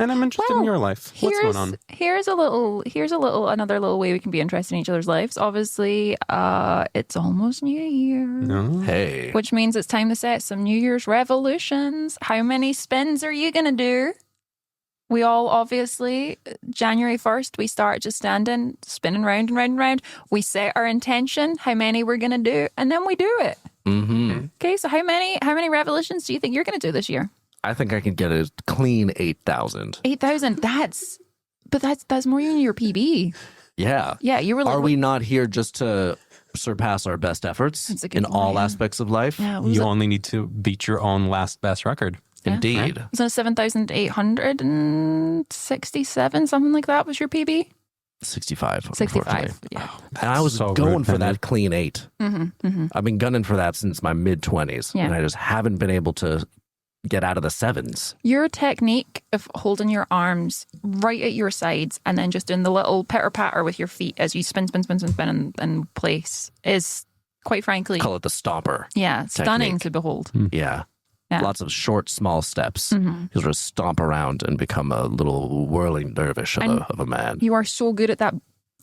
And I'm interested in your life. What's going on? Here's another little way we can be interested in each other's lives. Obviously, it's almost New Year. No. Hey. Which means it's time to set some New Year's resolutions. How many spins are you going to do? We all obviously, January 1st, we start just standing, spinning round and round and round. We set our intention, how many we're going to do, and then we do it. Mm-hmm. Okay, so how many revolutions do you think you're going to do this year? I think I can get a clean 8,000. 8,000. That's more than your PB. Yeah. Yeah, you were like, Are we not here just to surpass our best efforts in all aspects of life? Yeah, You only need to beat your own last best record. Yeah. Indeed. Right. Was it 7,867, something like that was your PB? 65. 65, yeah. And I was so going good, for Penny. that clean 8. I've been gunning for that since my mid-20s. Yeah. And I just haven't been able to get out of the 7s. Your technique of holding your arms right at your sides and then just doing the little pitter-patter with your feet as you spin in place is, quite frankly, Call it the stomper. yeah, stunning technique. to behold. Yeah. Yeah. Lots of short, small steps. You sort of stomp around and become a little whirling dervish of a man. You are so good at that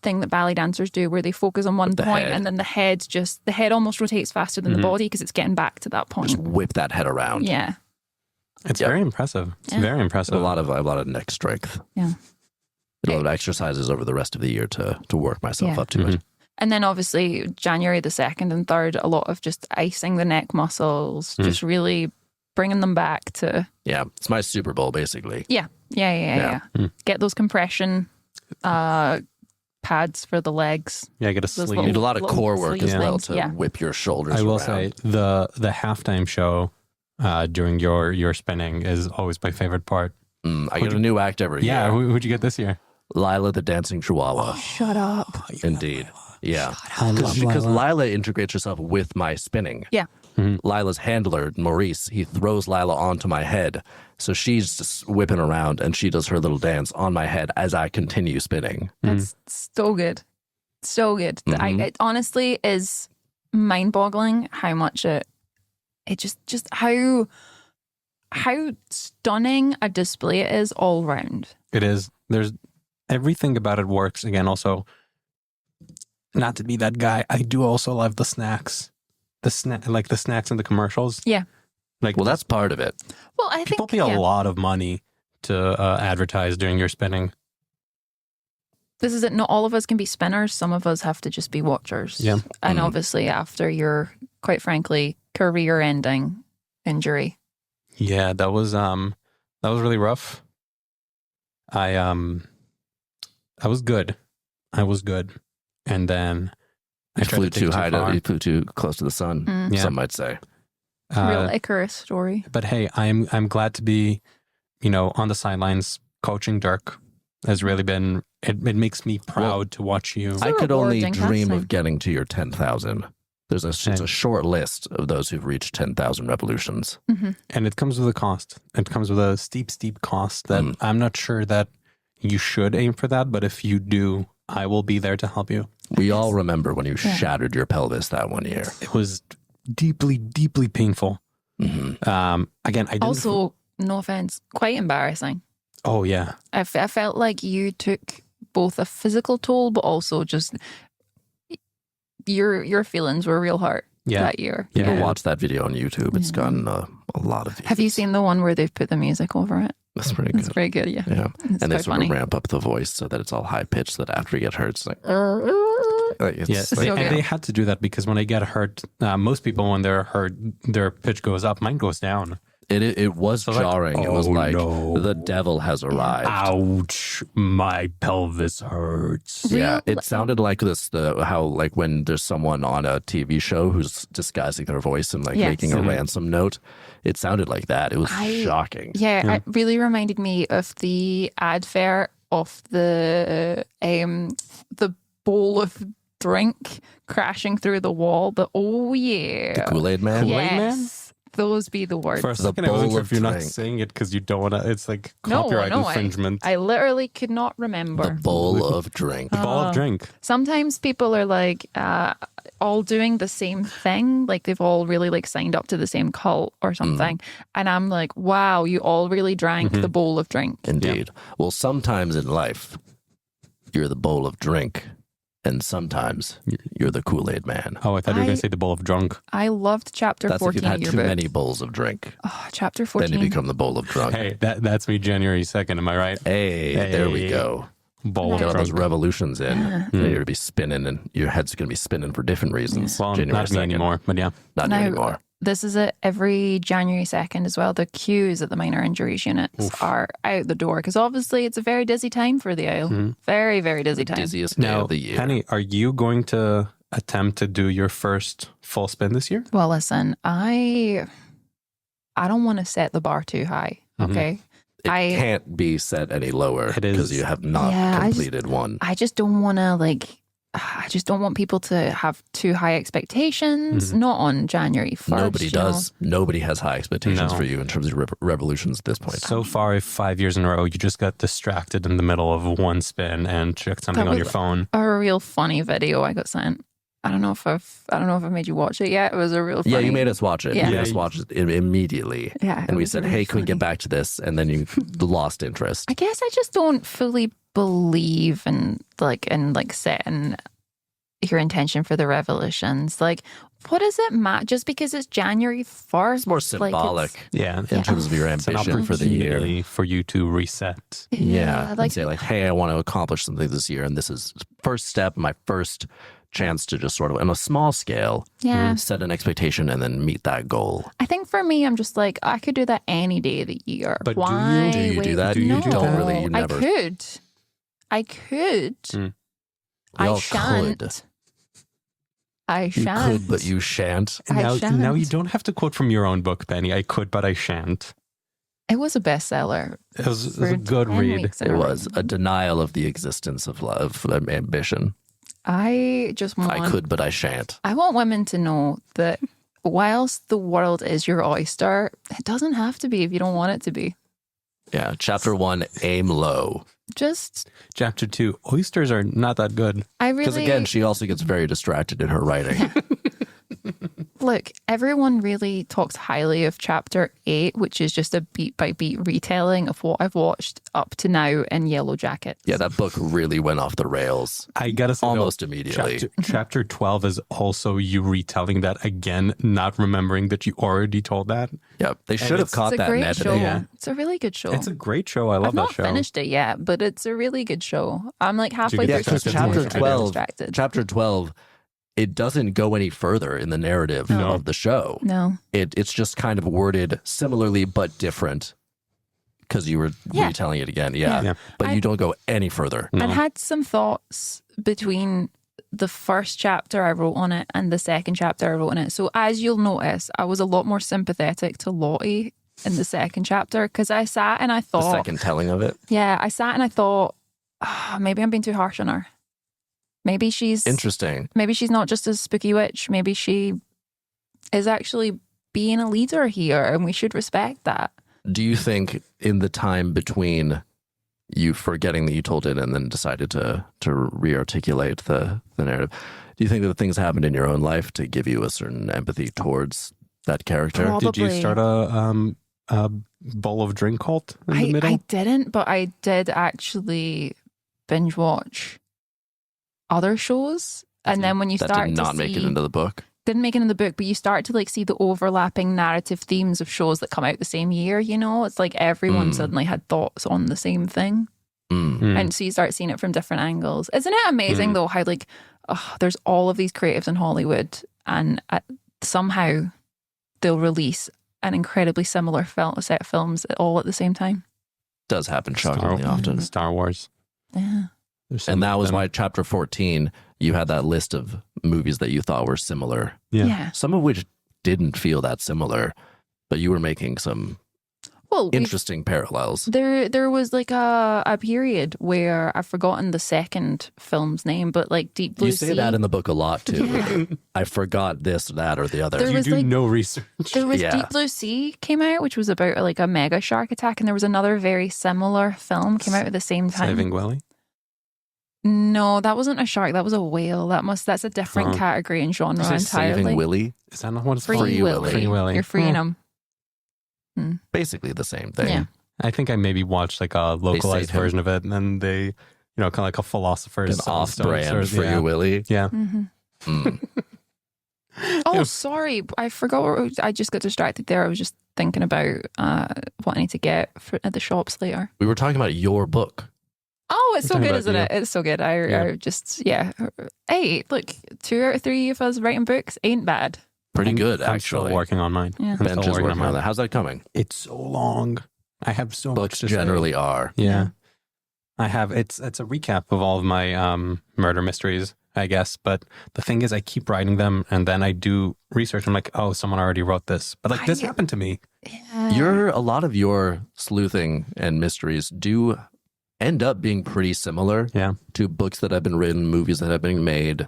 thing that ballet dancers do where they focus on one the point head. and then the head almost rotates faster than the body because it's getting back to that point. Just whip that head around. Yeah. It's Yep. very impressive. It's Yeah. very impressive. A lot of neck strength. Yeah. A lot of exercises over the rest of the year to work myself Yeah. up to it. And then obviously January the 2nd and 3rd, a lot of just icing the neck muscles, just really bringing them back to... Yeah. It's my Super Bowl, basically. Yeah. Get those compression pads for the legs. Yeah, get a Those sleeve. You need a lot of Little core work as sleeve well things, to yeah. whip your shoulders I will around. say the halftime show during your spinning is always my favorite part. I get a new act every Yeah, year. who'd you get this year? Lila the Dancing Chihuahua. Shut up. Indeed. Yeah. I love Because Lila. Lila integrates herself with my spinning. Yeah. Lila's handler, Maurice, he throws Lila onto my head. So she's just whipping around and she does her little dance on my head as I continue spinning. That's so good. So good. It honestly is mind-boggling how much it just how stunning a display it is all round. It is. There's everything about it works. Again, also, not to be that guy, I do also love the snacks. The snacks in the commercials. Yeah. Like, Well, that's part of it. Well, I think people pay a lot of money to advertise during your spinning. this is it. Not all of us can be spinners. Some of us have to just be watchers. Yeah. And obviously after your, quite frankly, career-ending injury. Yeah, that was really rough. I was good. And then I You tried flew to take too high. far. You flew too close to the sun, Yeah. some might say. Real Icarus story. But hey, I'm glad to be, on the sidelines coaching Dirk. Has really been. It makes me proud to watch you. I could only rewarding, dream that's of getting to your 10,000. It's a short list of those who've reached 10,000 revolutions. And it comes with a cost. It comes with a steep cost that I'm not sure that you should aim for that. But if you do, I will be there to help you. We all remember when you shattered your pelvis that one year. It was deeply, deeply painful. Again, I didn't. Also, no offense, quite embarrassing. Oh yeah. I felt like you took both a physical toll, but also just your feelings were real hurt that year. You can watch that video on YouTube. It's gotten a lot of views. Have you seen the one where they've put the music over it? That's pretty good. It's pretty good, yeah. Yeah. It's And they quite sort funny. of ramp up the voice so that it's all high pitched, so that after you get hurt, it's like... Yes, So good. and they had to do that because when I get hurt, most people when they're hurt, their pitch goes up, mine goes down. It was jarring. It was oh, like, no. the devil has arrived. Ouch! My pelvis hurts. Yeah, it sounded like how when there's someone on a TV show who's disguising their voice and Yes. making a ransom note. It sounded like that. It was shocking. Yeah, it really reminded me of the advert of the bowl of drink crashing through the wall. But The Kool-Aid Man. yes, those be the words. For a The second, I wasn't bowl sure of if you're not drink. saying it because you don't want to. It's like No, copyright no, infringement. I literally could not remember. The bowl of drink. The ball of drink. Sometimes people are like all doing the same thing, like they've all really like signed up to the same cult or something, and I'm like, wow, you all really drank the bowl of drink. Indeed. Well, sometimes in life, you're the bowl of drink, and sometimes you're the Kool-Aid man. Oh, I thought you were going to say the bowl of drunk. I loved chapter That's if 14 you've had of your too book. many bowls of drink. Oh, chapter Then 14. you become the bowl of drunk. Hey, that's me January 2nd. Am I right? Hey, there we Hey. go. Bowl Get of all those drunk. revolutions in. You're going to be spinning, and your head's going to be spinning for different reasons. Well, January not me 2nd. anymore, but yeah. Not you Now, anymore. This is it every January 2nd as well. The queues at the minor injuries units are out the door because obviously it's a very dizzy time for the Isle. Very, very dizzy time. Dizziest day Now, of the year. Penny, are you going to attempt to do your first full spin this year? Well, listen, I don't want to set the bar too high. Okay. It I can't be set any lower It is. because you have not Yeah, completed one. I just don't want to I just don't want people to have too high expectations. Not on January 1st. Nobody you know. does. Nobody has high expectations No. for you in terms of revolutions at this point. So far, 5 years in a row, you just got distracted in the middle of one spin and checked something That on was- your phone. A real funny video I got sent. I don't know if I've made you watch it yet. It was a real funny. Yeah, you made us watch it. Yeah. You made us watch it immediately. Yeah, it And we was said, really hey, can we get funny. back to this? And then you lost interest. I guess I just don't fully believe in setting your intention for the revolutions. Like, what does it matter? Just because it's January 1st? It's more symbolic Yeah. in terms of your It's an ambition for the year. opportunity for you to reset. Yeah. like and say like, hey, I want to accomplish something this year. And this is first step, my first chance to just sort of, on a small scale, Yeah. set an expectation and then meet that goal. I think for me, I'm just like, I could do that any day of the year. But do you- Why? Do you do wait? that? Do you no, do that? Don't really, you never- I could. We I all shan't. could. I You shan't. could, but you shan't. I Now shan't. you don't have to quote from your own book, Penny. I could, but I shan't. It was a bestseller. It was for a good 10 read. weeks in It a row. was a denial of the existence of love, of ambition. I just want. I could, but I shan't. I want women to know that whilst the world is your oyster, it doesn't have to be if you don't want it to be. Yeah. Chapter 1, aim low. Just, Chapter 2, oysters are not that good. I Because really again, she also gets very distracted in her writing. look. Everyone really talks highly of Chapter 8, which is just a beat by beat retelling of what I've watched up to now in Yellow Jackets. Yeah, that book really went off the rails I gotta say, almost though, immediately. Chapter 12 is also you retelling that again, not remembering that you already told that. Yep. They should have it's- caught It's a that in great show. editing. Yeah. It's a really good show. It's a great show. I love I've that not show. finished it yet, but it's a really good show. I'm like halfway get through Yeah, because distracted season two, chapter so I'm 12, distracted. chapter 12, it doesn't go any further in the narrative No. of the show. No. It's just kind of worded similarly but different because you were Yeah. retelling it again. Yeah. Yeah. But you don't go any further. No. I'd had some thoughts between the first chapter I wrote on it and the second chapter I wrote on it. So as you'll notice, I was a lot more sympathetic to Lottie in the second chapter because I sat and I The thought, second telling of it. yeah, I sat and I thought, maybe I'm being too harsh on her. Maybe she's Interesting. not just a spooky witch. Maybe she is actually being a leader here, and we should respect that. Do you think in the time between you forgetting that you told it and then decided to re-articulate the narrative, do you think that things happened in your own life to give you a certain empathy towards that character? Probably. Did you start a bowl of drink cult in the middle? I didn't, but I did actually binge watch other shows, and then when you That start did to not see, make it into the book. didn't make it in the book, but you start to like see the overlapping narrative themes of shows that come out the same year. You know, it's like everyone suddenly had thoughts on the same thing. Mm. And so you start seeing it from different angles. Isn't it amazing though how like there's all of these creatives in Hollywood and somehow they'll release an incredibly similar set of films all at the same time. Does happen shockingly often. Star Wars. Yeah. There's some And that of was them. why chapter 14, you had that list of movies that you thought were similar, Yeah. some of which didn't feel that similar, but you were making some Well, interesting parallels. there was like a period where I've forgotten the second film's name, but like Deep Blue You Sea. say that in the book a lot too. I forgot this, that, or the other. There You was, do like- no research. There was Yeah. Deep Blue Sea came out, which was about like a mega shark attack, and there was another very similar film came out at the same time. Saving Willie. No, that wasn't a shark. That was a whale. That's a different Oh. category and genre Did you say entirely. Saving Willy? Is that not what it's Free, called? Free Willy. Willy. Free Willy. You're freeing Hmm. him. Basically the same thing. Yeah. I think I maybe watched like a localized save him. version of it, and then they, kind of like a philosopher's An Stone off-brand or- Free yeah. Willy. Yeah. hmm Mm. Oh, Yeah. sorry. I forgot. I just got distracted there. I was just thinking about what I need to get at the shops later. We were talking about your book. Oh, it's We're so talking good, about isn't you. it? It's so good. I Yeah. just, yeah. Hey, look, 2 out of 3 of us writing books ain't bad. Pretty good, I'm actually. still working on mine. Yeah. I'm Bench still is working on that. How's that coming? It's so long. I have so Books much to say. generally are. Yeah. I have it's a recap of all of my murder mysteries, I guess. But the thing is I keep writing them and then I do research. I'm like, oh, someone already wrote this. But like this I- happened to me. Yeah. A lot of your sleuthing and mysteries do end up being pretty similar Yeah. to books that have been written, movies that have been made,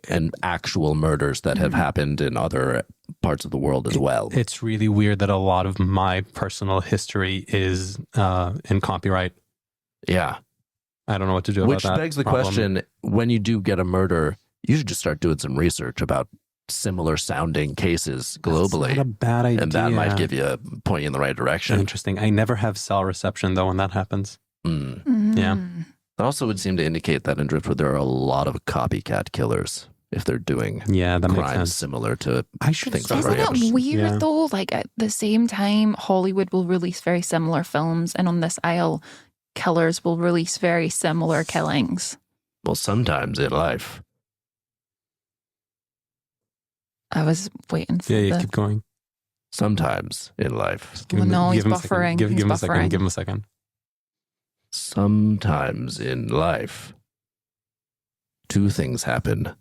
and actual murders that have happened in other parts of the world as well. It's really weird that a lot of my personal history is in copyright. Yeah. I don't know what to do Which about that. begs the problem. question, when you do get a murder, you should just start doing some research about similar sounding cases globally. That's not a bad idea. And that might give you point you in the right direction. Interesting. I never have cell reception though when that happens. Mm. Yeah. It also would seem to indicate that in Driftwood there are a lot of copycat killers if they're doing Yeah, that makes crimes sense. similar to I should things start that Isn't are writing. it weird Yeah. though? Like at the same time, Hollywood will release very similar films, and on this isle, killers will release very similar killings. well, sometimes in life. I was waiting for Yeah, you the. keep going. Sometimes in life. Give Well, him- no, give he's him a second. buffering. Give He's him a buffering. second. Give him a second. Sometimes in life, two things happen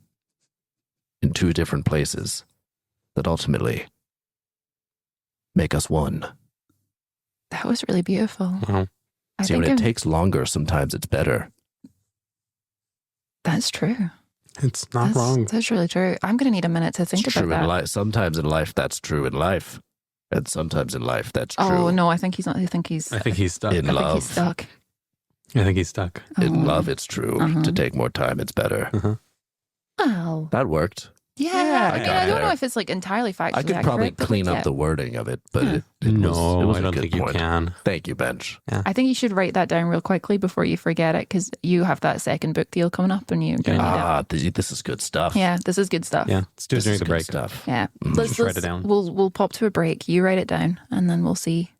in two different places that ultimately make us one. That was really beautiful. Wow. I See, think when it I've- takes longer, sometimes it's better. that's true. It's not wrong. That's really true. I'm going to need a minute to think It's about true that. in life. Sometimes in life, that's true in life. And sometimes in life, that's true Oh no, I think he's not. I think he's. I think he's stuck. in I think love. he's stuck. I think he's stuck. In Oh. love, it's true. Uh-huh. To take more time, it's better. Well, That worked. yeah. Yeah, I mean, got I don't there. know if it's like entirely factually I could probably accurate, but, clean like, up the wording of it, but Yeah. it No, was I a don't good think you point. can. Thank you, Bench. I think you should write that down real quickly before you forget it, because you have that second book deal coming up, and you're going to need it. This is good stuff. Yeah, this is good stuff. Yeah, let's do it This during is the good break. stuff. Yeah. Mm. Let's Just write it down. We'll pop to a break. You write it down, and then we'll see.